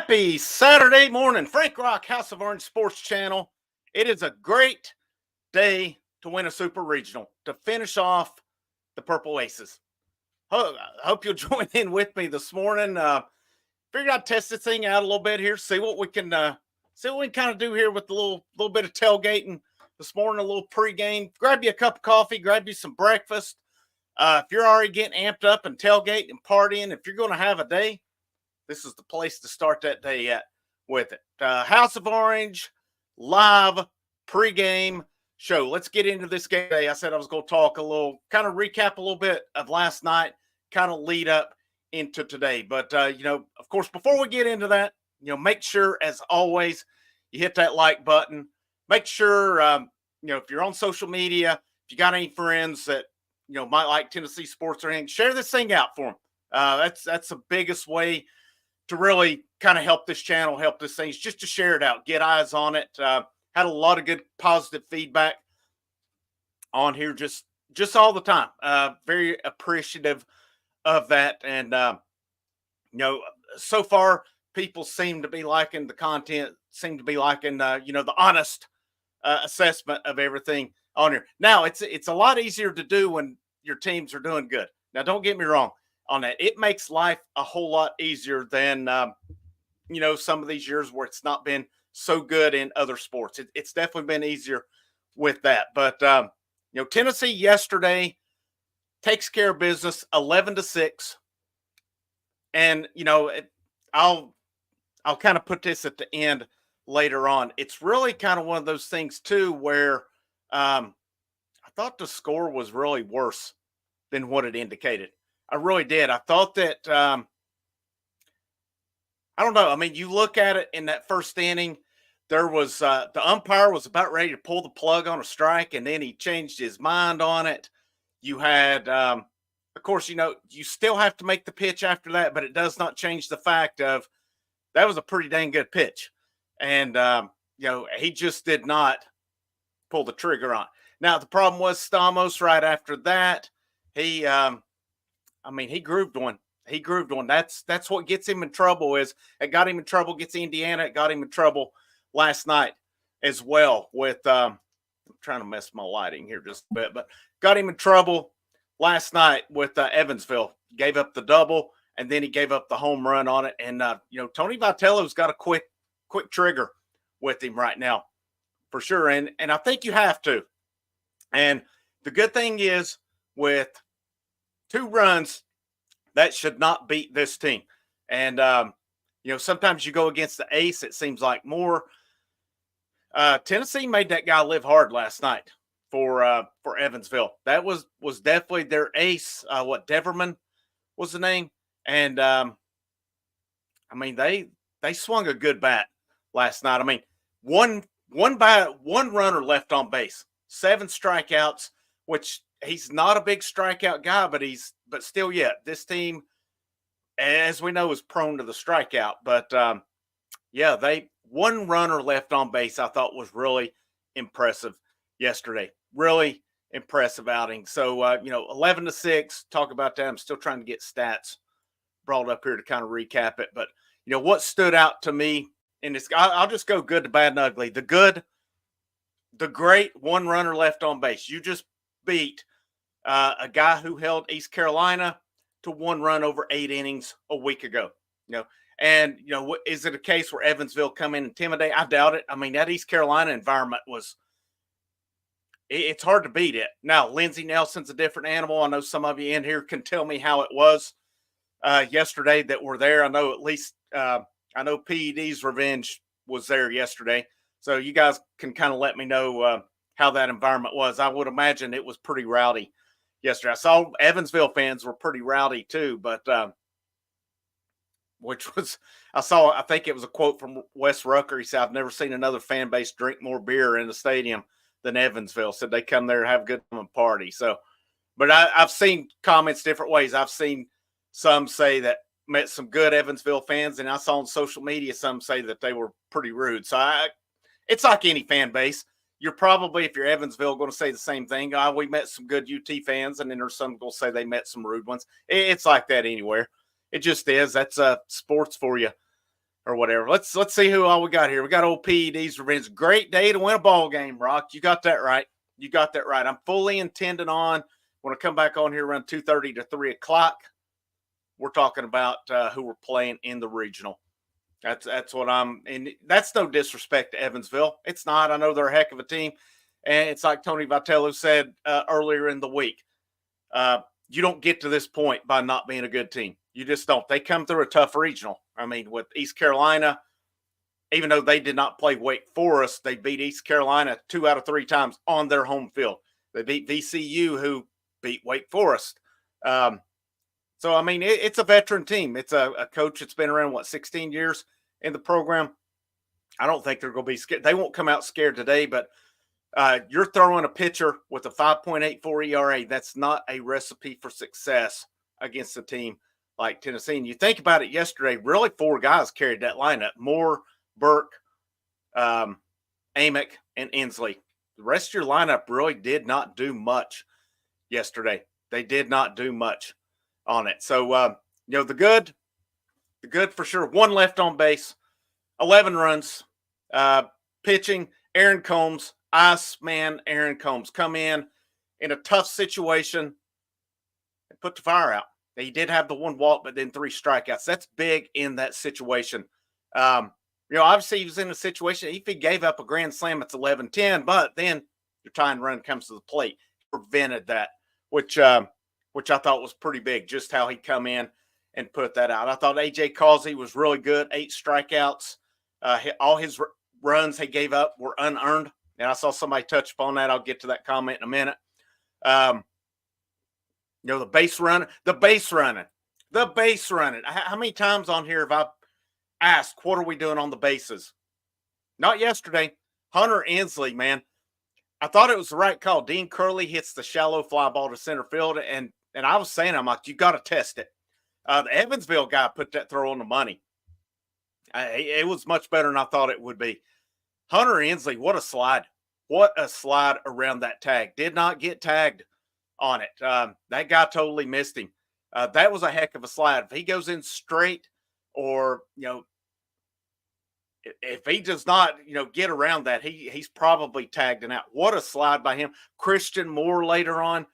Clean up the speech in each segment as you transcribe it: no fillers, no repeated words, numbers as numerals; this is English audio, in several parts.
Happy Saturday morning, Frank Rock, House of Orange Sports Channel. It is a great day to win a Super Regional, to finish off the Purple Aces. I hope you'll join in with me this morning. Figured I'd test this thing out a little bit here, see what we can kind of do here with a little bit of tailgating this morning, a little pregame. Grab you a cup of coffee, grab you some breakfast. If you're already getting amped up and tailgating and partying, if you're going to have a day, this is the place to start that day at with it. House of Orange live pregame show. Let's get into this game today. I said I was going to talk a little, kind of recap a little bit of last night, kind of lead up into today. But, of course, before we get into that, make sure, as always, you hit that like button. Make sure, if you're on social media, if you got any friends that, might like Tennessee sports or anything, share this thing out for them. That's the biggest way to really kind of help this channel, help this thing, is just to share it out, get eyes on it. Had a lot of good positive feedback on here just all the time. Very appreciative of that. And, so far people seem to be liking the content, seem to be liking, the honest assessment of everything on here. Now it's a lot easier to do when your teams are doing good. Now, don't get me wrong on that. It makes life a whole lot easier than, some of these years where it's not been so good in other sports. It's definitely been easier with that. But, Tennessee yesterday takes care of business 11-6. And, I'll kind of put this at the end later on. It's really kind of one of those things too, where I thought the score was really worse than what it indicated. I really did. I thought that, I don't know. I mean, you look at it in that first inning, there was, the umpire was about ready to pull the plug on a strike, and then he changed his mind on it. You had, of course, you still have to make the pitch after that, but it does not change the fact of that was a pretty dang good pitch. And, he just did not pull the trigger on. Now, the problem was Stamos right after that. He grooved one. He grooved one. That's what gets him in trouble. It got him in trouble, gets Indiana. It got him in trouble last night as well with, I'm trying to mess my lighting here just a bit, but got him in trouble last night with Evansville. Gave up the double, and then he gave up the home run on it. And, Tony Vitello's got a quick trigger with him right now for sure. And I think you have to. And the good thing is, with 2 runs, that should not beat this team. And, sometimes you go against the ace, it seems like more. Tennessee made that guy live hard last night for Evansville. That was definitely their ace. Deverman was the name. And, they swung a good bat last night. I mean, one runner left on base, 7 strikeouts, which he's not a big strikeout guy, but still yet this team, as we know, is prone to the strikeout. But one runner left on base, I thought was really impressive yesterday. Really impressive outing. So 11-6, talk about that. I'm still trying to get stats brought up here to kind of recap it. But what stood out to me in this, I'll just go good to bad and ugly. The good, the great, 1 runner left on base. You just beat a guy who held East Carolina to 1 run over 8 innings a week ago. And is it a case where Evansville come in and intimidate? I doubt it. I mean, that East Carolina environment it's hard to beat it. Now, Lindsey Nelson's a different animal. I know some of you in here can tell me how it was yesterday that were there. I know at least I know PED's revenge was there yesterday. So you guys can kind of let me know how that environment was. I would imagine it was pretty rowdy yesterday. I saw Evansville fans were pretty rowdy too, but I think it was a quote from Wes Rucker. He said, "I've never seen another fan base drink more beer in the stadium than Evansville." Said they come there and have a good time and party. So, but I've seen comments different ways. I've seen some say that met some good Evansville fans, and I saw on social media some say that they were pretty rude. So it's like any fan base. You're probably, if you're Evansville, going to say the same thing. We met some good UT fans, and then there's some going to say they met some rude ones. It's like that anywhere. It just is. That's sports for you. or whatever. Let's see who all we got here. We got old PED's revenge. Great day to win a ball game, Rock. You got that right. You got that right. I'm fully intending on when I come back on here around 2:30 to 3 o'clock. We're talking about who we're playing in the regional. That's what I'm, and that's no disrespect to Evansville. It's not. I know they're a heck of a team, and it's like Tony Vitello said earlier in the week. You don't get to this point by not being a good team. You just don't. They come through a tough regional. I mean, with East Carolina, even though they did not play Wake Forest, they beat East Carolina 2 out of 3 times on their home field. They beat VCU, who beat Wake Forest. So, I mean, it's a veteran team. It's a coach that's been around, 16 years in the program. I don't think they're going to be scared. They won't come out scared today, but you're throwing a pitcher with a 5.84 ERA. That's not a recipe for success against a team like Tennessee. And you think about it yesterday, really 4 guys carried that lineup. Moore, Burke, Amick, and Inslee. The rest of your lineup really did not do much yesterday. They did not do much on it. So, the good for sure. 1 left on base, 11 runs. Pitching, Aaron Combs, Iceman Aaron Combs, come in a tough situation and put the fire out. He did have the 1 walk, but then 3 strikeouts. That's big in that situation. Obviously he was in a situation, if he gave up a grand slam, it's 11-10, but then your tying run comes to the plate. He prevented that, which I thought was pretty big, just how he come in and put that out. I thought A.J. Causey was really good, 8 strikeouts. All his runs he gave up were unearned, and I saw somebody touch upon that. I'll get to that comment in a minute. The base running. How many times on here have I asked, what are we doing on the bases? Not yesterday. Hunter Inslee, man. I thought it was the right call. Dean Curley hits the shallow fly ball to center field, and I was saying, I'm like, you got to test it. The Evansville guy put that throw on the money. It was much better than I thought it would be. Hunter Inslee, what a slide. What a slide around that tag. Did not get tagged on it. That guy totally missed him. That was a heck of a slide. If he goes in straight, or, if he does not, get around that, he's probably tagged and out. What a slide by him. Christian Moore later on,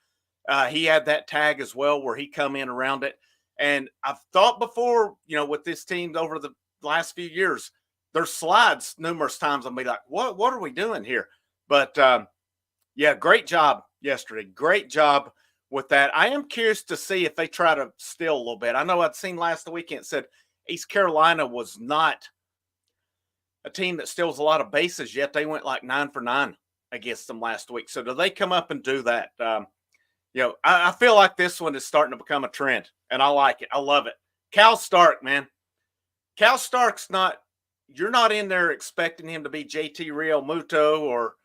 he had that tag as well where he come in around it. And I've thought before, with this team over the last few years, there's slides numerous times. I'll be like, what are we doing here? But great job yesterday. Great job with that. I am curious to see if they try to steal a little bit. I know I'd seen last weekend said East Carolina was not a team that steals a lot of bases, yet they went like 9 for 9 against them last week. So do they come up and do that? I feel like this one is starting to become a trend, and I like it. I love it. Cal Stark, man. Cal Stark's you're not in there expecting him to be JT Realmuto or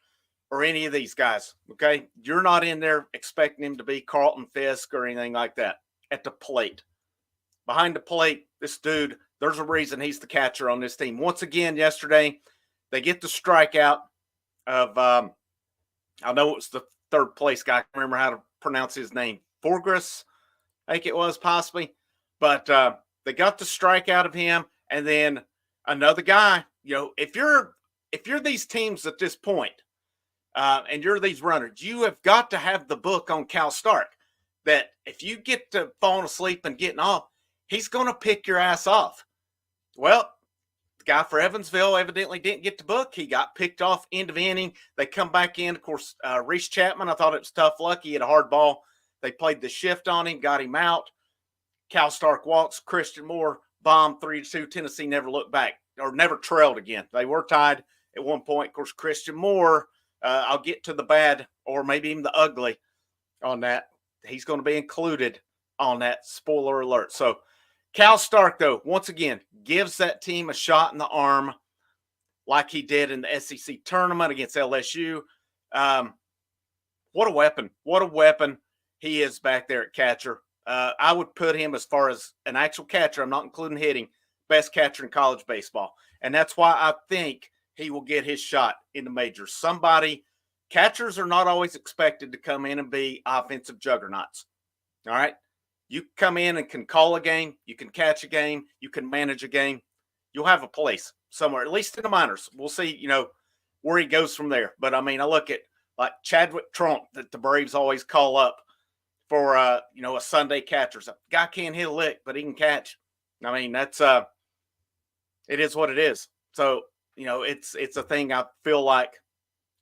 any of these guys, okay? You're not in there expecting him to be Carlton Fisk or anything like that at the plate. Behind the plate, this dude, there's a reason he's the catcher on this team. Once again, yesterday, they get the strikeout of, I know it was the 3rd place guy. I can't remember how to pronounce his name. Forgris, I think it was possibly. But they got the strikeout of him, and then another guy. If you're these teams at this point, and you're these runners, you have got to have the book on Cal Stark that if you get to falling asleep and getting off, he's going to pick your ass off. Well, the guy for Evansville evidently didn't get the book. He got picked off end of inning. They come back in. Of course, Reese Chapman, I thought it was tough luck. He had a hard ball. They played the shift on him, got him out. Cal Stark walks. Christian Moore bombed 3-2. Tennessee never looked back or never trailed again. They were tied at one point. Of course, Christian Moore, I'll get to the bad or maybe even the ugly on that. He's going to be included on that. Spoiler alert. So Cal Stark, though, once again, gives that team a shot in the arm like he did in the SEC tournament against LSU. What a weapon. What a weapon he is back there at catcher. I would put him, as far as an actual catcher, I'm not including hitting, best catcher in college baseball. And that's why I think he will get his shot in the majors. Catchers are not always expected to come in and be offensive juggernauts. All right? You come in and can call a game. You can catch a game. You can manage a game. you'll have a place somewhere, at least in the minors. We'll see, where he goes from there. But I mean, I look at like Chadwick Trump that the Braves always call up for a Sunday catcher. So guy can't hit a lick, but he can catch. I mean, that's it is what it is. So, it's a thing. I feel like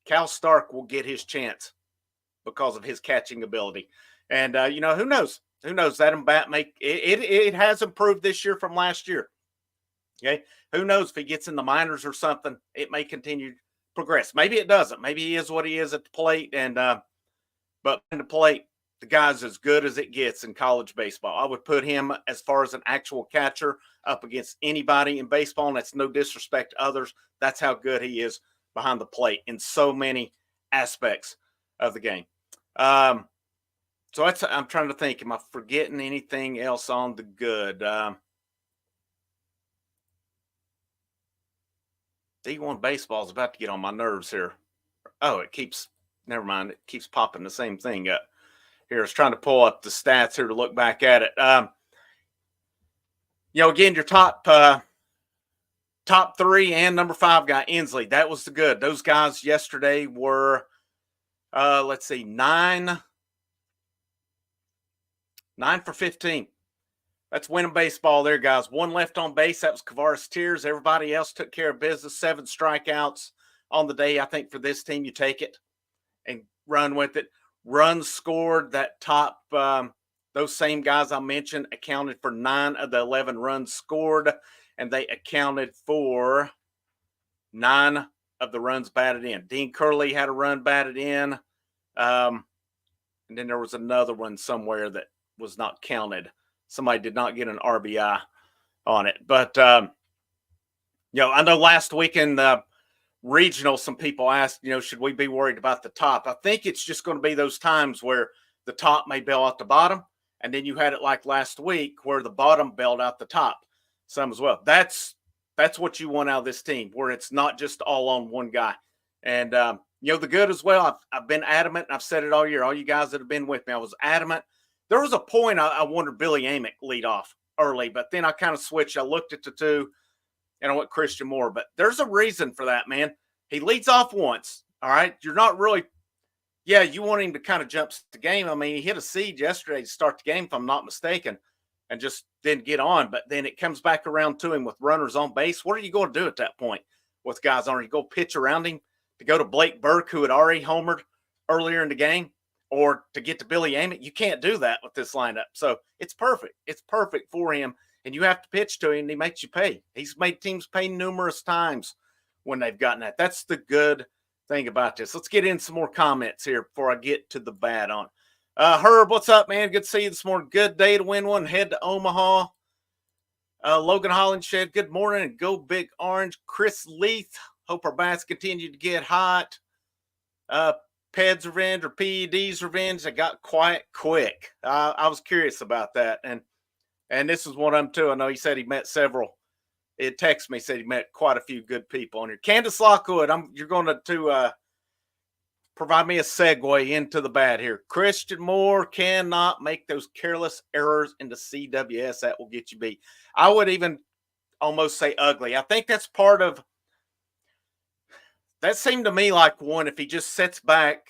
Cal Stark will get his chance because of his catching ability. And who knows? Who knows? That bat it has improved this year from last year. Okay. Who knows if he gets in the minors or something, it may continue to progress. Maybe it doesn't. Maybe he is what he is at the plate. And but in the plate, the guy's as good as it gets in college baseball. I would put him, as far as an actual catcher, up against anybody in baseball, and that's no disrespect to others. That's how good he is behind the plate in so many aspects of the game. So I'm trying to think, am I forgetting anything else on the good? D1 baseball is about to get on my nerves here. Oh, never mind. It keeps popping the same thing up. Here, I was trying to pull up the stats here to look back at it. Again, your top 3 and number 5 guy, Inslee. That was the good. Those guys yesterday were, let's see, 9 for 15. That's winning baseball there, guys. 1 left on base. That was Kavaris Tears. Everybody else took care of business. 7 strikeouts on the day. I think for this team, you take it and run with it. Runs scored, that top, those same guys I mentioned accounted for 9 of the 11 runs scored, and they accounted for 9 of the runs batted in. Dean Curley had a run batted in, and then there was another one somewhere that was not counted. Somebody did not get an RBI on it. But, I know last week in the regional, some people asked, should we be worried about the top? I think it's just going to be those times where the top may bail out the bottom, and then you had it like last week where the bottom bailed out the top some as well. That's what you want out of this team, where it's not just all on one guy. And, the good as well, I've been adamant, and I've said it all year, all you guys that have been with me, I was adamant. There was a point I wanted Billy Amick lead off early, but then I kind of switched. I looked at the two, and I went Christian Moore. But there's a reason for that, man. He leads off once, all right? You're not really – you want him to kind of jump the game. I mean, he hit a seed yesterday to start the game, if I'm not mistaken, and just didn't get on. But then it comes back around to him with runners on base. What are you going to do at that point with guys on? You go pitch around him to go to Blake Burke, who had already homered earlier in the game, or to get to Billy Amick? You can't do that with this lineup. So it's perfect. It's perfect for him, and you have to pitch to him, and he makes you pay. He's made teams pay numerous times when they've gotten that. That's the good thing about this. Let's get in some more comments here before I get to the bad on. Herb, what's up, man? Good to see you this morning. Good day to win one. Head to Omaha. Logan Hollinshed, good morning, and go Big Orange. Chris Leith, hope our bats continue to get hot. Ped's revenge or PED's revenge. They got quiet quick. I was curious about that, and this is one of them too. I know he said he met several. It texted me, said he met quite a few good people on here. Candace Lockwood, you're going to provide me a segue into the bad here. Christian Moore cannot make those careless errors into CWS. That will get you beat. I would even almost say ugly. I think that's part of – that seemed to me like one, if he just sits back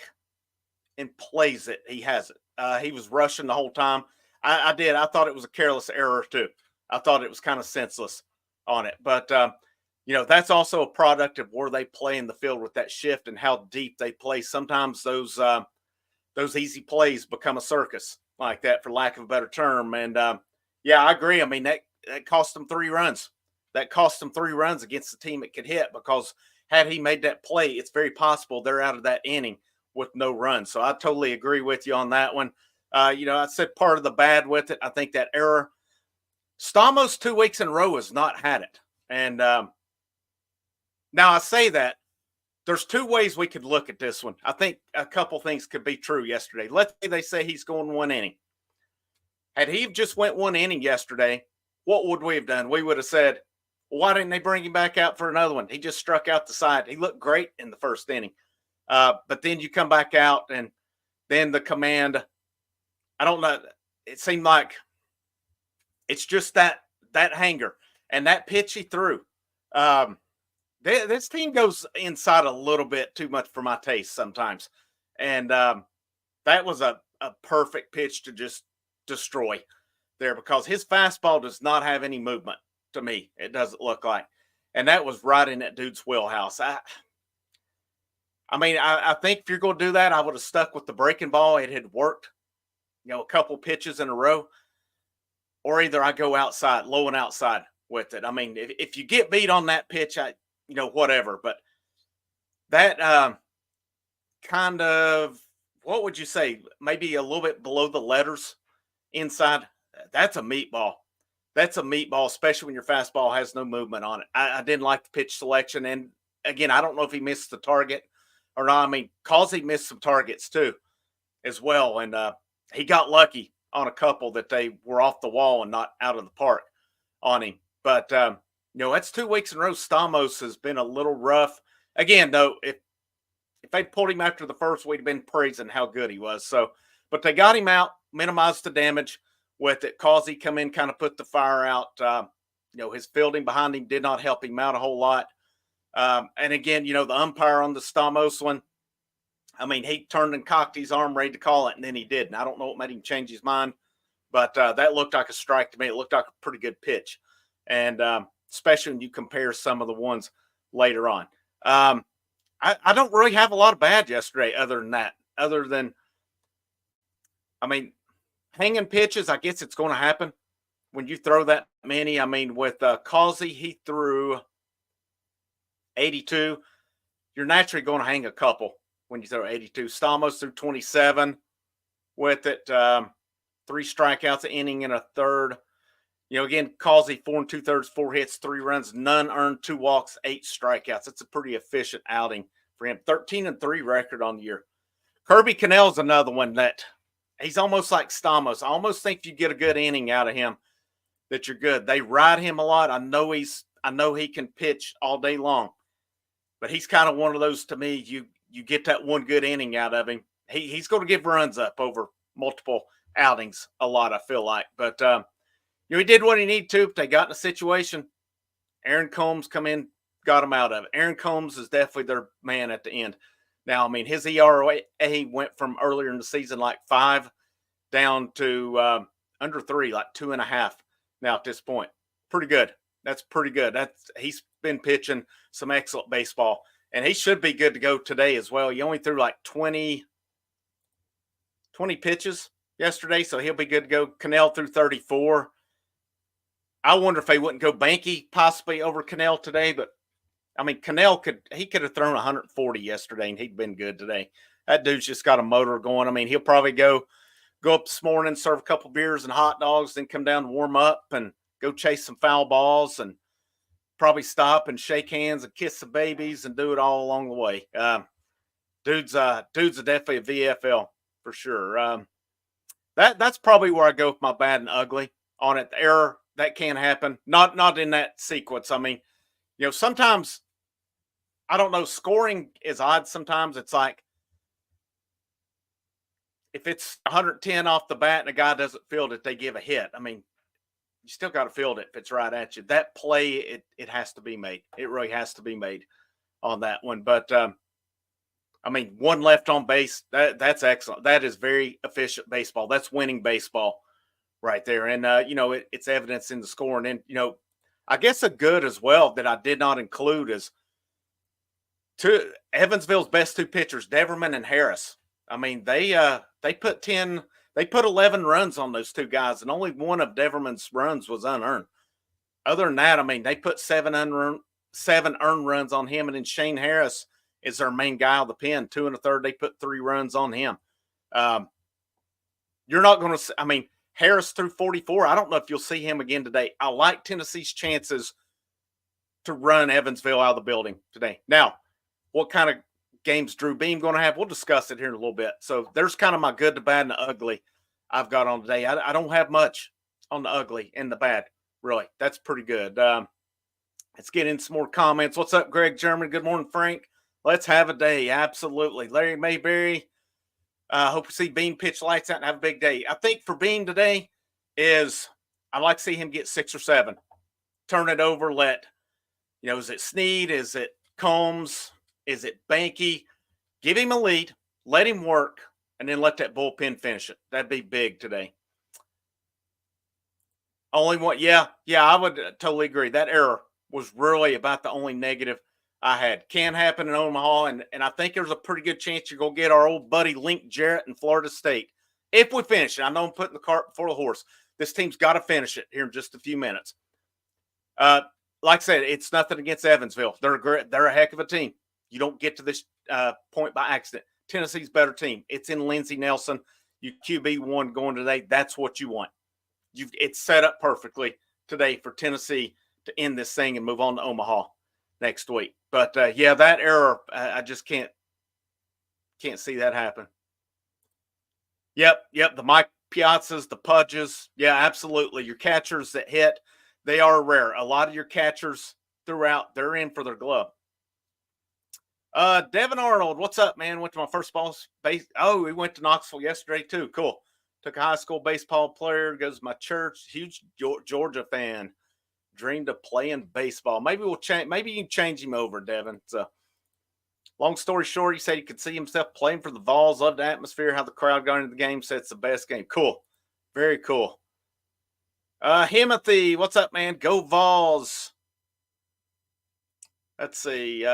and plays it, he has it. He was rushing the whole time. I did. I thought it was a careless error too. I thought it was kind of senseless on it. But, that's also a product of where they play in the field with that shift and how deep they play. Sometimes those easy plays become a circus like that, for lack of a better term. And, I agree. I mean, that cost them 3 runs. That cost them 3 runs against the team it could hit, because had he made that play, it's very possible they're out of that inning with no runs. So I totally agree with you on that one. I said part of the bad with it, I think that error. Stamos 2 weeks in a row has not had it. And now I say that there's 2 ways we could look at this one. I think a couple things could be true yesterday. Let's say they say he's going 1 inning. Had he just went 1 inning yesterday, what would we have done? We would have said, well, why didn't they bring him back out for another one? He just struck out the side. He looked great in the first inning. But then you come back out, and then the command, I don't know. It seemed like it's just that hanger and that pitch he threw. This team goes inside a little bit too much for my taste sometimes. And that was a perfect pitch to just destroy there because his fastball does not have any movement to me. It doesn't look like. And that was right in that dude's wheelhouse. I think if you're going to do that, I would have stuck with the breaking ball. It had worked, a couple pitches in a row. Or either I go outside, low and outside with it. I mean, if you get beat on that pitch, whatever. But that kind of, what would you say? Maybe a little bit below the letters inside. That's a meatball. That's a meatball, especially when your fastball has no movement on it. I didn't like the pitch selection. And again, I don't know if he missed the target or not. I mean, Causey missed some targets too as well. And he got lucky on a couple that they were off the wall and not out of the park on him. But, that's 2 weeks in a row. Stamos has been a little rough. Again, though, if they'd pulled him after the first, we'd have been praising how good he was. So, but they got him out, minimized the damage with it. Causey come in, kind of put the fire out. His fielding behind him did not help him out a whole lot. And again, the umpire on the Stamos one, I mean, he turned and cocked his arm ready to call it, and then he didn't. I don't know what made him change his mind, but that looked like a strike to me. It looked like a pretty good pitch, and especially when you compare some of the ones later on. I don't really have a lot of bad yesterday other than that. Hanging pitches, I guess it's going to happen when you throw that many. I mean, with Causey, he threw 82. You're naturally going to hang a couple when you throw 82. Stamos threw 27 with it. 3 strikeouts, an inning and a third. Again, Causey 4 2/3, 4 hits, 3 runs, none earned, 2 walks, 8 strikeouts. That's a pretty efficient outing for him. 13-3 record on the year. Kirby Cannell's another one that he's almost like Stamos. I almost think if you get a good inning out of him, that you're good. They ride him a lot. I know he can pitch all day long, but he's kind of one of those to me. You get that one good inning out of him. He's going to give runs up over multiple outings a lot, I feel like. But, he did what he needed to. If they got in a situation, Aaron Combs come in, got him out of it. Aaron Combs is definitely their man at the end. Now, I mean, his ERA went from earlier in the season like 5 down to under 3, like 2.5 now at this point. Pretty good. That's pretty good. He's been pitching some excellent baseball, and he should be good to go today as well. He only threw like 20 pitches yesterday, so he'll be good to go. Cannell threw 34. I wonder if they wouldn't go Banky possibly over Cannell today, but I mean, Cannell could have thrown 140 yesterday, and he'd been good today. That dude's just got a motor going. I mean, he'll probably go up this morning, serve a couple beers and hot dogs, then come down to warm up and go chase some foul balls, and probably stop and shake hands and kiss some babies and do it all along the way. Dude's definitely a VFL for sure. That's probably where I go with my bad and ugly on it. The error that can happen, not in that sequence. I mean, sometimes I don't know. Scoring is odd. Sometimes it's like if it's 110 off the bat and a guy doesn't field it, they give a hit. I mean, you still got to field it if it's right at you. That play, it has to be made. It really has to be made on that one. But one left on base, that's excellent. That is very efficient baseball. That's winning baseball right there. And it's evidence in the scoring. And I guess a good as well that I did not include is Evansville's best 2 pitchers, Deverman and Harris. I mean, they put 11 runs on those 2 guys, and only one of Deverman's runs was unearned. Other than that, I mean, they put 7 earned runs on him, and then Shane Harris is their main guy of the pen. 2 1/3, they put 3 runs on him. You're not going to – I mean, Harris threw 44. I don't know if you'll see him again today. I like Tennessee's chances to run Evansville out of the building today. Now, what kind of games Drew Beam going to have? We'll discuss it here in a little bit. So there's kind of my good, the bad, and the ugly I've got on today. I don't have much on the ugly and the bad, really. That's pretty good. Let's get in some more comments. What's up, Greg German? Good morning, Frank. Let's have a day. Absolutely. Larry Mayberry. Hope to see Beam pitch lights out and have a big day. I think for Beam today is I'd like to see him get 6 or 7. Turn it over, let Is it Snead? Is it Combs? Is it Banky? Give him a lead, let him work, and then let that bullpen finish it. That'd be big today. Only one, yeah, I would totally agree. That error was really about the only negative I had. Can happen in Omaha, and I think there's a pretty good chance you're gonna get our old buddy Link Jarrett in Florida State if we finish it. I know I'm putting the cart before the horse. This team's got to finish it here in just a few minutes. Like I said, it's nothing against Evansville. They're great. They're a heck of a team. You don't get to this point by accident. Tennessee's better team. It's in Lindsey Nelson. You QB1 going today. That's what you want. It's set up perfectly today for Tennessee to end this thing and move on to Omaha next week. But yeah, that error, I just can't see that happen. Yep. The Mike Piazzas, the Pudges. Yeah, absolutely. Your catchers that hit, they are rare. A lot of your catchers throughout, they're in for their glove. Devin Arnold, what's up, man? Went to my first base. Oh, he went to Knoxville yesterday too. Cool. Took a high school baseball player, goes to my church, huge Georgia fan. Dreamed of playing baseball. Maybe we'll change. Maybe you can change him over, Devin. So, long story short, he said he could see himself playing for the Vols. Loved the atmosphere, how the crowd got into the game. Said it's the best game. Cool, very cool. Himothy, what's up, man? Go Vols. Let's see.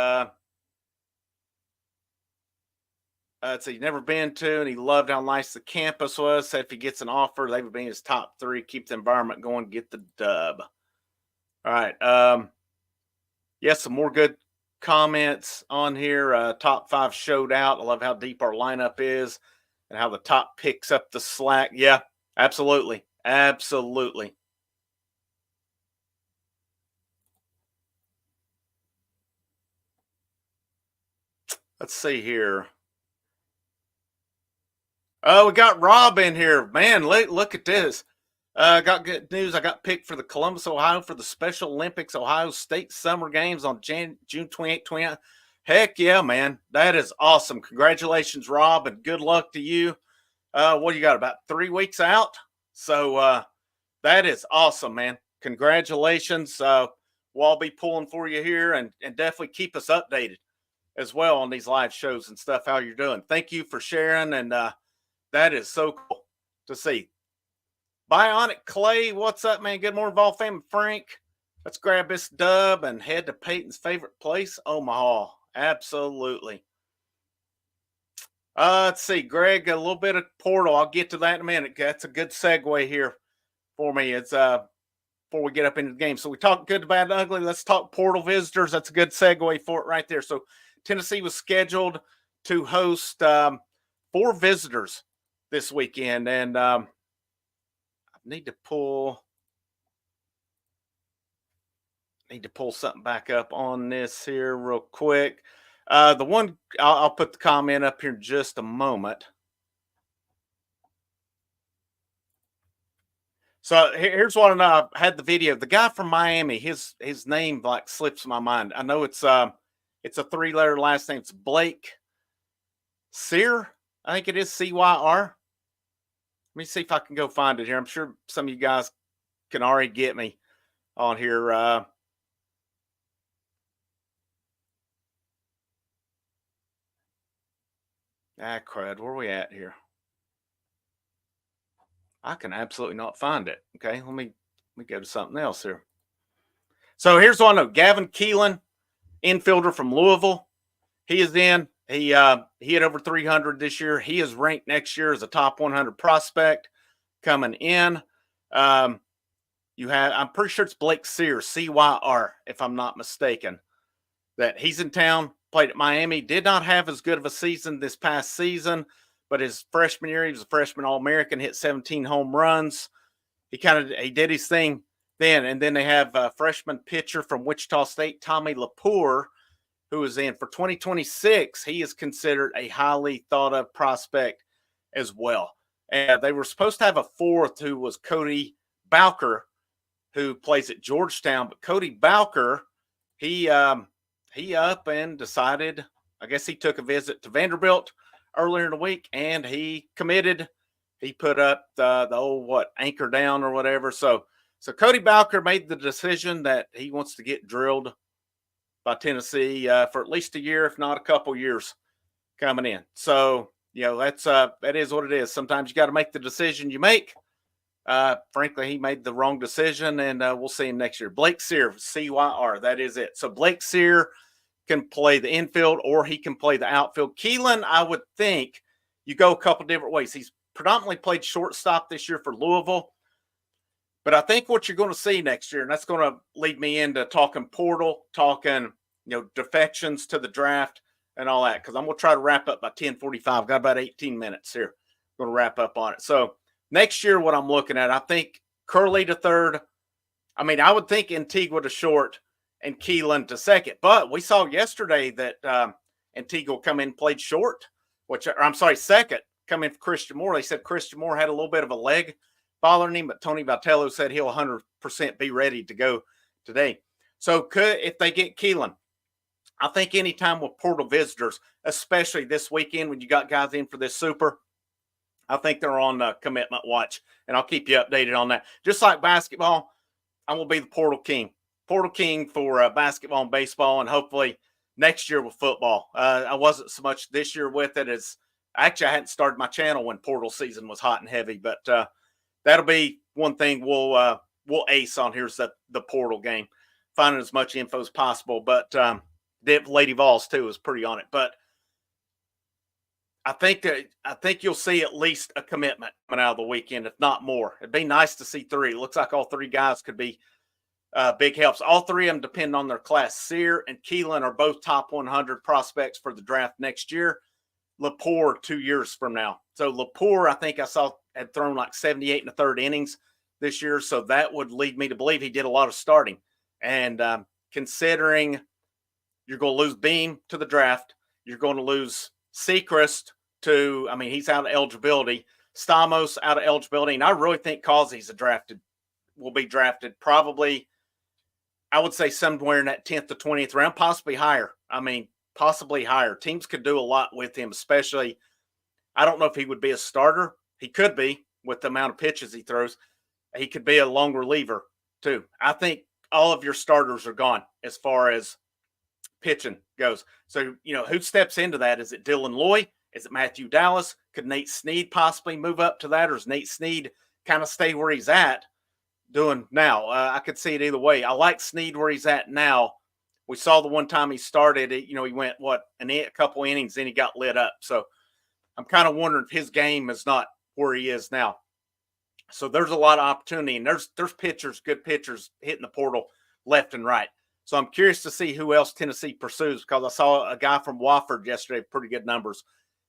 He's never been to, and he loved how nice the campus was. Said if he gets an offer, they would be in his top 3. Keep the environment going, get the dub. All right. Yes, some more good comments on here. Top 5 showed out. I love how deep our lineup is and how the top picks up the slack. Yeah, absolutely. Absolutely. Let's see here. Oh, we got Rob in here. Man, look at this. Got good news. I got picked for the Columbus, Ohio for the Special Olympics Ohio State Summer Games on June 28, 20. Heck yeah, man. That is awesome. Congratulations, Rob, and good luck to you. What do you got, about 3 weeks out? So that is awesome, man. Congratulations. We'll all be pulling for you here, and definitely keep us updated as well on these live shows and stuff, how you're doing. Thank you for sharing, and that is so cool to see. Bionic Clay, what's up, man? Good morning, Vol family. Frank, let's grab this dub and head to Peyton's favorite place, Omaha. Absolutely. Let's see, Greg, a little bit of Portal. I'll get to that in a minute. That's a good segue here for me. It's before we get up into the game. So we talked good, bad, and ugly. Let's talk Portal visitors. That's a good segue for it right there. So Tennessee was scheduled to host 4 visitors this weekend, and I need to pull something back up on this here real quick. The one I'll put the comment up here in just a moment. So here's what I had the video. The guy from Miami, his name like slips my mind. I know it's a 3-letter last name. It's Blake Cyr. I think it is CYR. Let me see if I can go find it here. I'm sure some of you guys can already get me on here. Crud, where are we at here? I can absolutely not find it. Okay, let me go to something else here. So here's one of Gavin Keelan, infielder from Louisville. He is in. He hit over 300 this year. He is ranked next year as a top 100 prospect coming in. I'm pretty sure it's Blake Cyr, CYR, if I'm not mistaken. That he's in town, played at Miami, did not have as good of a season this past season, but his freshman year, he was a freshman All-American, hit 17 home runs. He did his thing then, and then they have a freshman pitcher from Wichita State, Tommy Lepore, who is in for 2026. He is considered a highly thought of prospect as well. And they were supposed to have a 4th who was Cody Bowker, who plays at Georgetown. But Cody Bowker, he up and decided, I guess he took a visit to Vanderbilt earlier in the week, and he committed. He put up the old, anchor down or whatever. So Cody Bowker made the decision that he wants to get drilled by Tennessee for at least a year, if not a couple years coming in. So, that is what it is. Sometimes you got to make the decision you make. Frankly, he made the wrong decision, and we'll see him next year. Blake Sear, CYR, that is it. So Blake Sear can play the infield or he can play the outfield. Keelan, I would think you go a couple different ways. He's predominantly played shortstop this year for Louisville. But I think what you're going to see next year, and that's going to lead me into talking portal, talking, defections to the draft and all that, because I'm going to try to wrap up by 10:45. Got about 18 minutes here. I'm going to wrap up on it. So next year, what I'm looking at, I think Curley to third. I mean, I would think Antigua to short and Keelan to second. But we saw yesterday that Antigua come in and played short, second, come in for Christian Moore. They said Christian Moore had a little bit of a leg bothering him, but Tony Vitello said he'll 100% be ready to go today. So if they get Keelan, I think anytime with portal visitors, especially this weekend when you got guys in for this super, I think they're on commitment watch, and I'll keep you updated on that. Just like basketball, I'm going to be the portal king for basketball and baseball, and hopefully next year with football. I wasn't so much this year with it as actually I hadn't started my channel when portal season was hot and heavy, but that'll be one thing we'll ace on. Here's the portal game, finding as much info as possible. But Lady Vols too is pretty on it. But I think you'll see at least a commitment coming out of the weekend, if not more. It'd be nice to see three. It looks like all three guys could be big helps. All three of them depend on their class. Sear and Keelan are both top 100 prospects for the draft next year. Lepore 2 years from now. So Lepore, I think I saw, had thrown like 78 in the third innings this year. So that would lead me to believe he did a lot of starting. And considering you're going to lose Beam to the draft, you're going to lose Sechrist he's out of eligibility. Stamos out of eligibility. And I really think Causey's will be drafted probably, I would say somewhere in that 10th to 20th round, possibly higher. Possibly higher. Teams could do a lot with him, especially, I don't know if he would be a starter. He could be with the amount of pitches he throws. He could be a long reliever too. I think all of your starters are gone as far as pitching goes. So, who steps into that? Is it Dylan Loy? Is it Matthew Dallas? Could Nate Snead possibly move up to that? Or is Nate Snead kind of stay where he's at doing now? I could see it either way. I like Snead where he's at now. We saw the one time he started, he went, a couple innings, then he got lit up. So I'm kind of wondering if his game is not where he is now. So there's a lot of opportunity, and there's good pitchers hitting the portal left and right. So I'm curious to see who else Tennessee pursues, because I saw a guy from Wofford yesterday, pretty good numbers,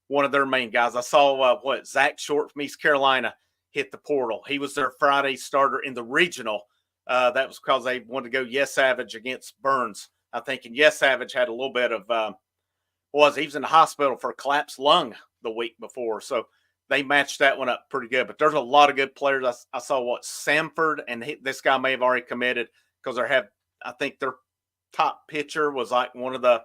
one of their main guys. I saw Zach Short from East Carolina hit the portal. He was their Friday starter in the regional. That was because they wanted to go Yes Savage against Burns, I think. And Yes Savage had a little bit of he was in the hospital for a collapsed lung the week before. So they matched that one up pretty good. But there's a lot of good players. I saw Samford, and this guy may have already committed because I think their top pitcher was like one of the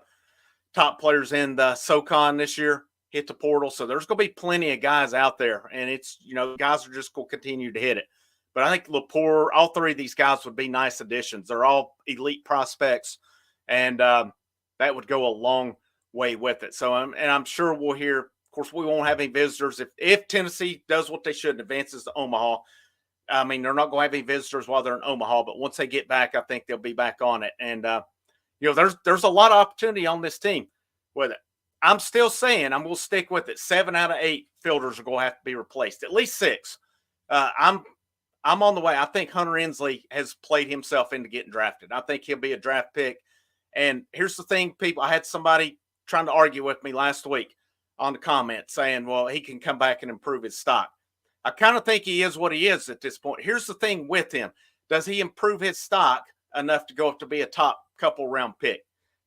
top players in the SoCon this year, hit the portal. So there's going to be plenty of guys out there, and it's, guys are just going to continue to hit it. But I think Lepore, all three of these guys would be nice additions. They're all elite prospects, and that would go a long way with it. So, I'm sure we'll hear, of course, we won't have any visitors. If Tennessee does what they should and advances to Omaha, they're not going to have any visitors while they're in Omaha, but once they get back, I think they'll be back on it. And, there's a lot of opportunity on this team with it. I'm still saying I'm going to stick with it. 7 out of 8 fielders are going to have to be replaced, at least 6. I'm on the way. I think Hunter Inslee has played himself into getting drafted. I think he'll be a draft pick. And here's the thing, people. I had somebody trying to argue with me last week on the comments saying, well, he can come back and improve his stock. I kind of think he is what he is at this point. Here's the thing with him. Does he improve his stock enough to go up to be a top couple round pick?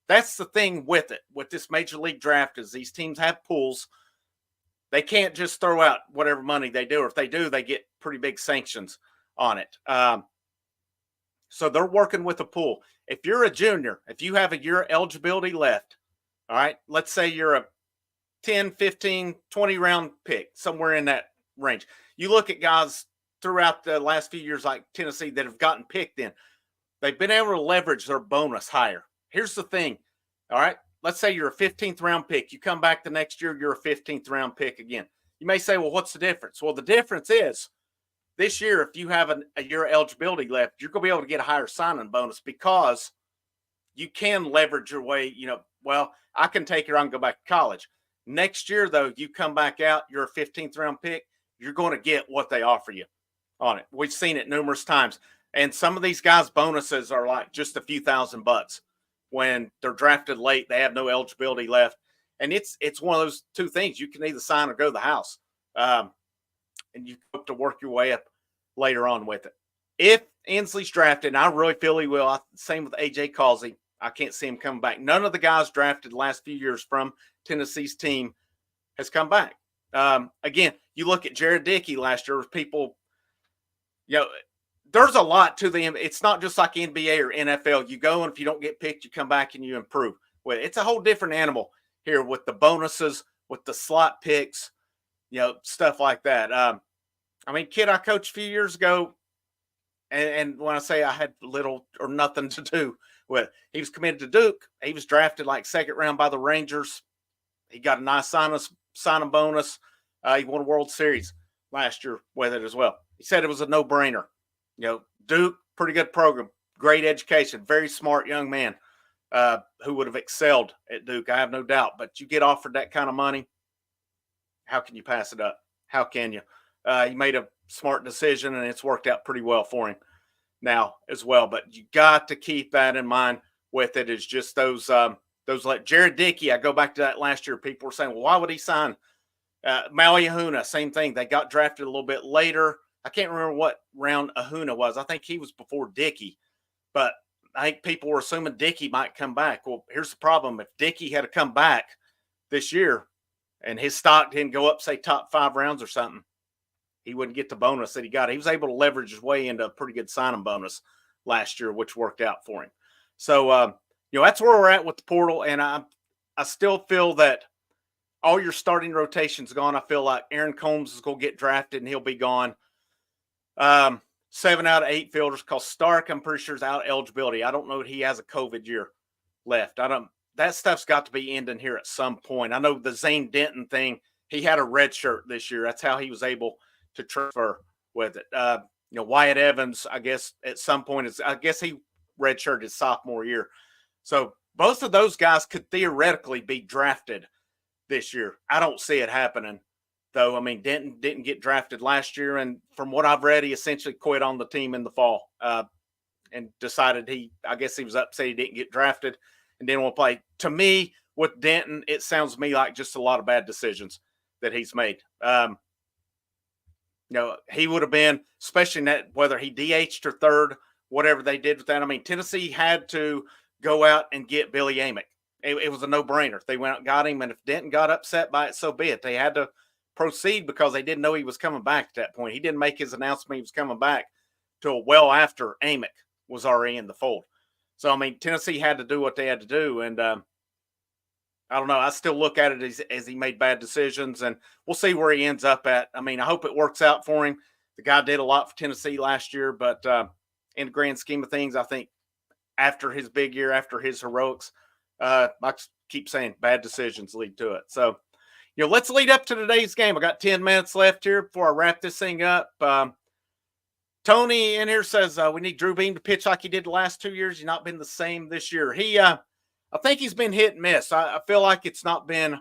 That's the thing with it. With this major league draft is these teams have pools. They can't just throw out whatever money they do. Or if they do, they get pretty big sanctions on it. So they're working with a pool. If you're a junior, if you have a year eligibility left, all right, let's say you're a 10, 15, 20 round pick, somewhere in that range. You look at guys throughout the last few years like Tennessee that have gotten picked in. They've been able to leverage their bonus higher. here's the thing. All right. Let's say you're a 15th round pick. You come back the next year, you're a 15th round pick again. You may say, well, what's the difference? Well, the difference is this year, if you have a year eligibility left, you're going to be able to get a higher signing bonus because you can leverage your way. Well, I can take her, I can go back to college. Next year, though, you come back out, you're a 15th round pick, you're going to get what they offer you on it. We've seen it numerous times. And some of these guys' bonuses are like just a few $1,000 when they're drafted late. They have no eligibility left. And it's one of those two things. You can either sign or go to the house. And you hope to work your way up later on with it. If Inslee's drafted, and I really feel he will, same with A.J. Causey, I can't see him coming back. None of the guys drafted the last few years from Tennessee's team has come back. Again, you look at Jared Dickey last year, people, there's a lot to them. It's not just like NBA or NFL. You go, and if you don't get picked, you come back and you improve. Well, it's a whole different animal here with the bonuses, with the slot picks, stuff like that. Kid I coached a few years ago, and when I say I had little or nothing to do with, he was committed to Duke. He was drafted like second round by the Rangers. He got a nice signing bonus. He won a World Series last year with it as well. He said it was a no-brainer. Duke, pretty good program, great education, very smart young man who would have excelled at Duke, I have no doubt. But you get offered that kind of money, how can you pass it up? How can you? He made a smart decision, and it's worked out pretty well for him now as well. But you got to keep that in mind with it. Is just those like Jared Dickey. I go back to that last year. People were saying, well, why would he sign? Maui Ahuna, same thing. They got drafted a little bit later. I can't remember what round Ahuna was. I think he was before Dickey, but I think people were assuming Dickey might come back. Well, here's the problem. If Dickey had to come back this year and his stock didn't go up, say top 5 rounds or something, he wouldn't get the bonus that he got. He was able to leverage his way into a pretty good signing bonus last year, which worked out for him. So, that's where we're at with the portal. And I still feel that all your starting rotation's gone. I feel like Aaron Combs is going to get drafted and he'll be gone. 7 out of 8 fielders, because Stark, I'm pretty sure, is out of eligibility. I don't know if he has a COVID year left. That stuff's got to be ending here at some point. I know the Zane Denton thing, he had a red shirt this year. That's how he was able to transfer with it. Wyatt Evans, I guess at some point, he redshirted his sophomore year. So both of those guys could theoretically be drafted this year. I don't see it happening, though. Denton didn't get drafted last year, and from what I've read, he essentially quit on the team in the fall and decided he was upset he didn't get drafted and didn't want to play. To me, with Denton, it sounds to me like just a lot of bad decisions that he's made. He would have been, especially in that, whether he DH'd or third, whatever they did with that. Tennessee had to go out and get Billy Amick. It was a no-brainer. They went out and got him, and if Denton got upset by it, so be it. They had to proceed because they didn't know he was coming back at that point. He didn't make his announcement he was coming back till well after Amick was already in the fold. So, Tennessee had to do what they had to do, and I don't know. I still look at it as he made bad decisions, and we'll see where he ends up at. I hope it works out for him. The guy did a lot for Tennessee last year, but in the grand scheme of things, I think after his big year, after his heroics, I keep saying bad decisions lead to it. So, let's lead up to today's game. I got 10 minutes left here before I wrap this thing up. Tony in here says we need Drew Beam to pitch like he did the last 2 years. He's not been the same this year. I think he's been hit and miss. I feel like it's not been,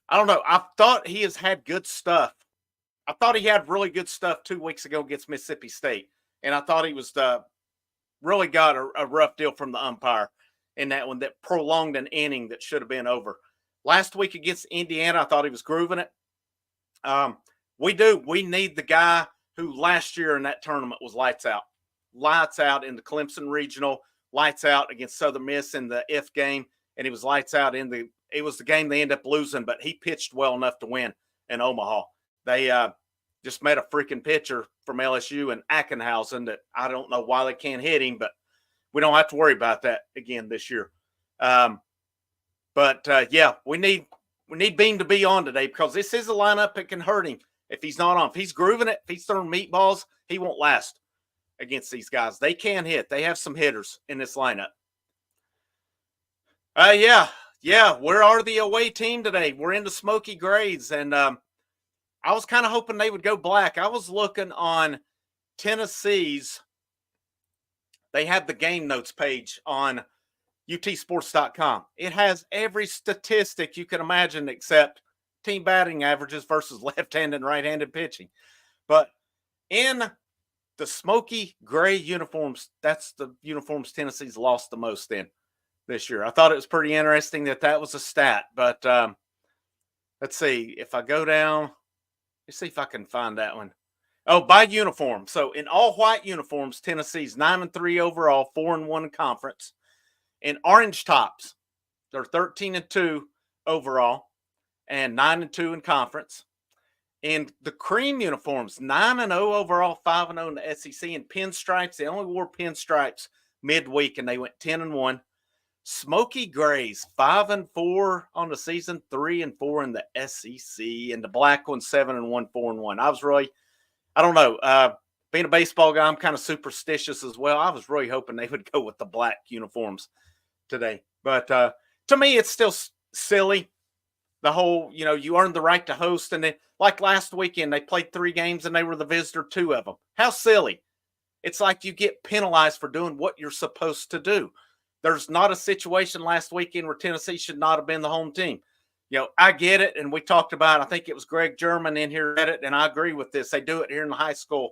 I don't know. I thought he has had good stuff. I thought he had really good stuff 2 weeks ago against Mississippi State. And I thought he was really got a rough deal from the umpire in that one that prolonged an inning that should have been over. Last week against Indiana, I thought he was grooving it. We need the guy who last year in that tournament was lights out. Lights out in the Clemson Regional, lights out against Southern Miss in the F game, and he was lights out it was the game they ended up losing, but he pitched well enough to win in Omaha. They just met a freaking pitcher from LSU and Ackenhausen that I don't know why they can't hit him, but we don't have to worry about that again this year. We need Beam to be on today because this is a lineup that can hurt him if he's not on. If he's grooving it, if he's throwing meatballs, he won't last against these guys. They can hit. They have some hitters in this lineup. Yeah. Where are the away team today? We're in the Smoky Grays, and I was kind of hoping they would go black. I was looking on Tennessee's. They have the game notes page on utsports.com. It has every statistic you can imagine except team batting averages versus left-handed and right-handed pitching. But in the smoky gray uniforms, that's the uniforms Tennessee's lost the most in this year. I thought it was pretty interesting that was a stat. But let's see. If I go down, let's see if I can find that one. Oh, by uniform. So in all white uniforms, Tennessee's 9-3 overall, 4-1 in conference. In orange tops, they're 13-2 overall and 9-2 in conference. In the cream uniforms, 9-0 overall, 5-0 in the SEC. In pinstripes, they only wore pinstripes midweek, and they went 10-1. Smoky Grays, 5-4 on the season, 3-4 in the SEC, and the black one, 7-1, 4-1. I don't know. Being a baseball guy, I'm kind of superstitious as well. I was really hoping they would go with the black uniforms today. But to me, it's still silly. The whole, you earned the right to host. And then, like last weekend, they played 3 games and they were the visitor 2 of them. How silly. It's like you get penalized for doing what you're supposed to do. There's not a situation last weekend where Tennessee should not have been the home team. I get it. And we talked about, I think it was Greg German in here at it. And I agree with this. They do it here in the high school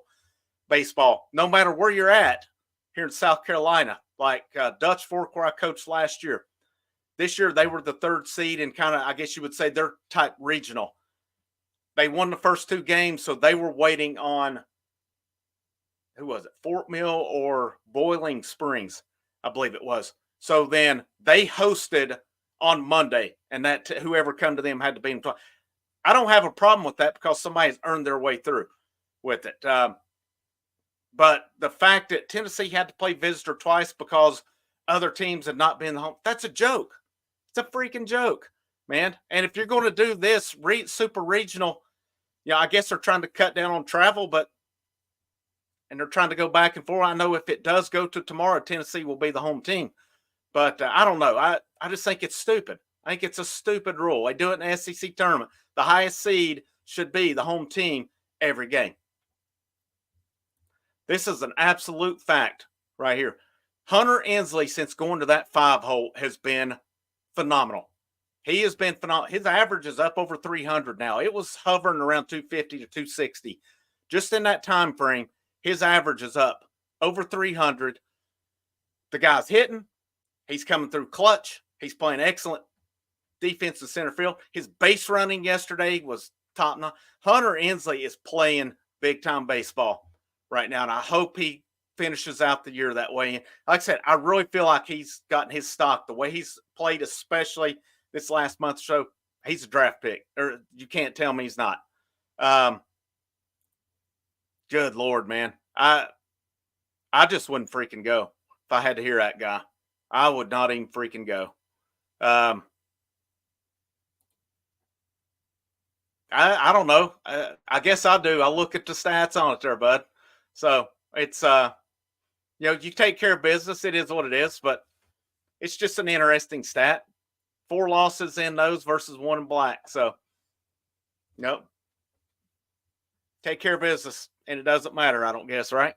baseball, no matter where you're at here in South Carolina, like Dutch Fork, where I coached last year. This year, they were the 3rd seed and kind of, I guess you would say, they're type regional. They won the first 2 games, so they were waiting on, who was it, Fort Mill or Boiling Springs, I believe it was. So then they hosted on Monday, and that whoever come to them had to be in. I don't have a problem with that because somebody's earned their way through with it. But the fact that Tennessee had to play visitor twice because other teams had not been home, that's a joke. It's a freaking joke, man. And if you're going to do this super regional, I guess they're trying to cut down on travel, and they're trying to go back and forth. I know if it does go to tomorrow, Tennessee will be the home team. But I don't know. I just think it's stupid. I think it's a stupid rule. They do it in the SEC tournament. The highest seed should be the home team every game. This is an absolute fact right here. Hunter Ensley, since going to that 5-hole, has been phenomenal. He has been phenomenal. His average is up over 300 now. It was hovering around 250 to 260. Just in that time frame, his average is up over 300. The guy's hitting. He's coming through clutch. He's playing excellent defense in center field. His base running yesterday was top notch. Hunter Ensley is playing big-time baseball right now, and I hope he finishes out the year that way. Like I said, I really feel like he's gotten his stock. The way he's played, especially this last month or so, he's a draft pick. Or you can't tell me he's not. Good Lord, man. I just wouldn't freaking go if I had to hear that guy. I would not even freaking go. I don't know. I guess I do. I look at the stats on it there, bud. So it's you take care of business. It is what it is, but it's just an interesting stat. 4 losses in those versus 1 in black. So, take care of business, and it doesn't matter, I don't guess, right?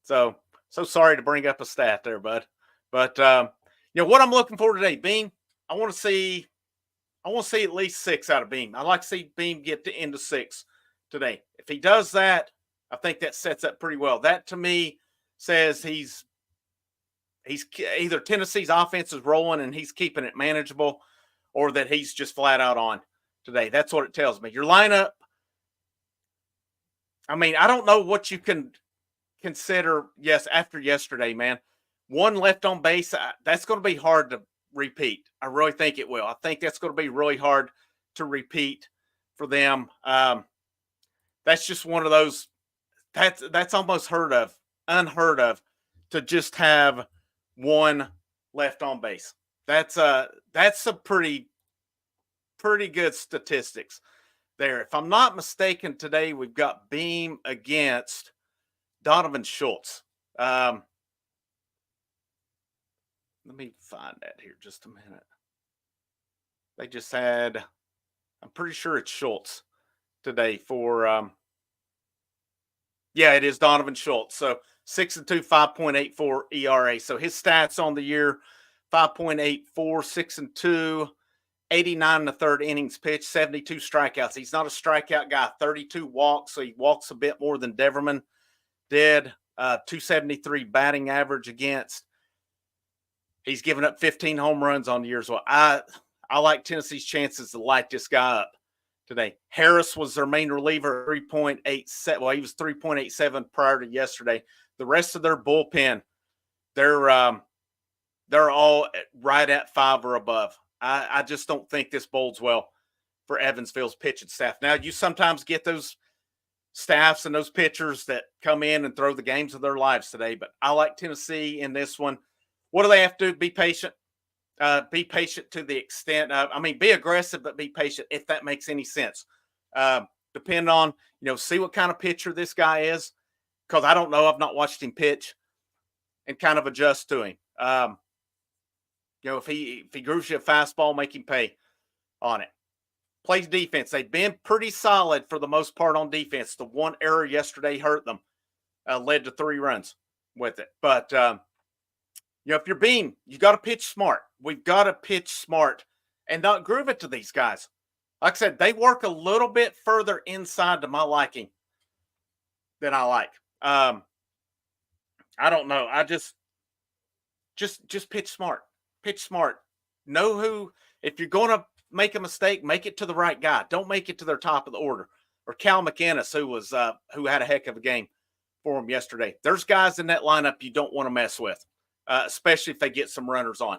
So sorry to bring up a stat there, bud. But what I'm looking for today, Beam, I want to see at least 6 out of Beam. I'd like to see Beam get to into 6 today. If he does that, I think that sets up pretty well. That to me says he's either Tennessee's offense is rolling and he's keeping it manageable, or that he's just flat out on today. That's what it tells me. Your lineup, I mean, I don't know what you can consider, after yesterday, man. 1 left on base, that's going to be hard to repeat. I really think it will. I think that's going to be really hard to repeat for them. That's just one of those, that's almost unheard of to just have 1 left on base. That's a pretty good statistics there. If I'm not mistaken, today we've got Beam against Donovan Schultz. Let me find that here just a minute. They just had, I'm pretty sure it's Schultz today for, yeah, it is Donovan Schultz. So 6-2, 5.84 ERA. So his stats on the year 5.84, 6-2, 89 in the third innings pitched, 72 strikeouts. He's not a strikeout guy, 32 walks. So he walks a bit more than Deverman did. 273 batting average against. He's given up 15 home runs on the year as well. I like Tennessee's chances to light this guy up today. Harris was their main reliever, 3.87. Well, he was 3.87 prior to yesterday. The rest of their bullpen, they're all right at 5 or above. I just don't think this bodes well for Evansville's pitching staff. Now, you sometimes get those staffs and those pitchers that come in and throw the games of their lives today, but I like Tennessee in this one. What do they have to do? Be patient. Be patient to the extent of, be aggressive, but be patient if that makes any sense. Depend on, see what kind of pitcher this guy is, because I don't know. I've not watched him pitch, and kind of adjust to him. If he grooves you a fastball, make him pay on it. Plays defense. They've been pretty solid for the most part on defense. The one error yesterday hurt them, led to 3 runs with it. But if you're Beam, you got to pitch smart. We've got to pitch smart and not groove it to these guys. Like I said, they work a little bit further inside to my liking than I like. I don't know. I just pitch smart. Pitch smart. Know who, if you're going to make a mistake, make it to the right guy. Don't make it to their top of the order. Or Cal McInnes, who had a heck of a game for him yesterday. There's guys in that lineup you don't want to mess with, especially if they get some runners on.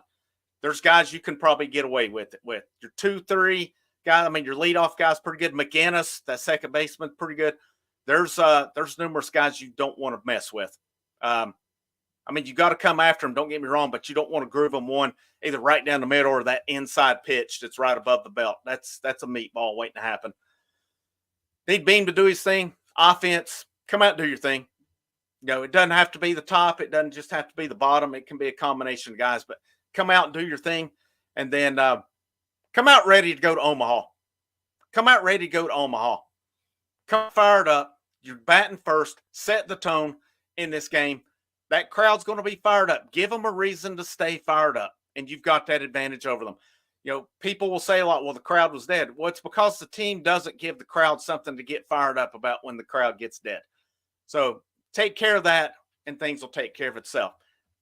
There's guys you can probably get away with it with. Your 2-3 guy, your leadoff guy's pretty good. McInnes, that second baseman, pretty good. There's numerous guys you don't want to mess with. You got to come after them, don't get me wrong, but you don't want to groove them one either right down the middle or that inside pitch that's right above the belt. That's a meatball waiting to happen. Need Beam to do his thing. Offense, come out and do your thing. It doesn't have to be the top. It doesn't just have to be the bottom. It can be a combination of guys, but come out and do your thing. And then come out ready to go to Omaha. Come out ready to go to Omaha. Come fired up. You're batting first. Set the tone in this game. That crowd's going to be fired up. Give them a reason to stay fired up, and you've got that advantage over them. People will say a lot, well, the crowd was dead. Well, it's because the team doesn't give the crowd something to get fired up about when the crowd gets dead. So take care of that, and things will take care of itself.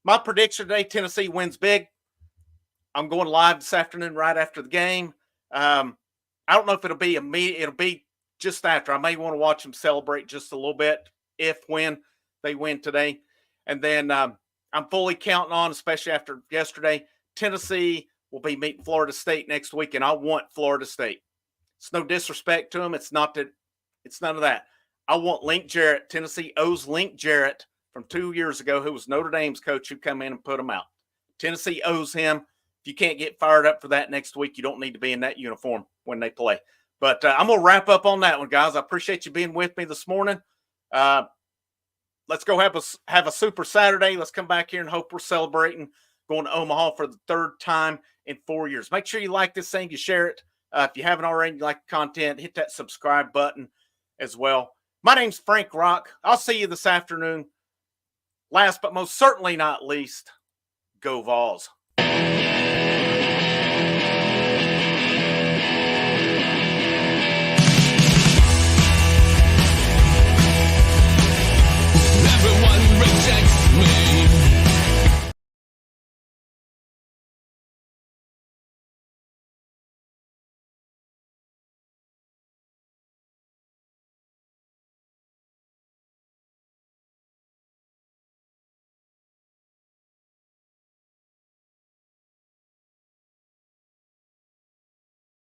My prediction today, Tennessee wins big. I'm going live this afternoon right after the game. I don't know if it'll be immediate. It'll be just after. I may want to watch them celebrate just a little bit when they win today. And then I'm fully counting on, especially after yesterday, Tennessee will be meeting Florida State next week, and I want Florida State. It's no disrespect to them. It's none of that. I want Link Jarrett. Tennessee owes Link Jarrett from 2 years ago, who was Notre Dame's coach, who come in and put him out. Tennessee owes him. If you can't get fired up for that next week, you don't need to be in that uniform when they play. But I'm going to wrap up on that one, guys. I appreciate you being with me this morning. Let's go have a super Saturday. Let's come back here and hope we're celebrating going to Omaha for the 3rd time in 4 years. Make sure you like this thing, you share it. If you haven't already, you like the content, hit that subscribe button as well. My name's Frank Rock. I'll see you this afternoon. Last but most certainly not least, go Vols.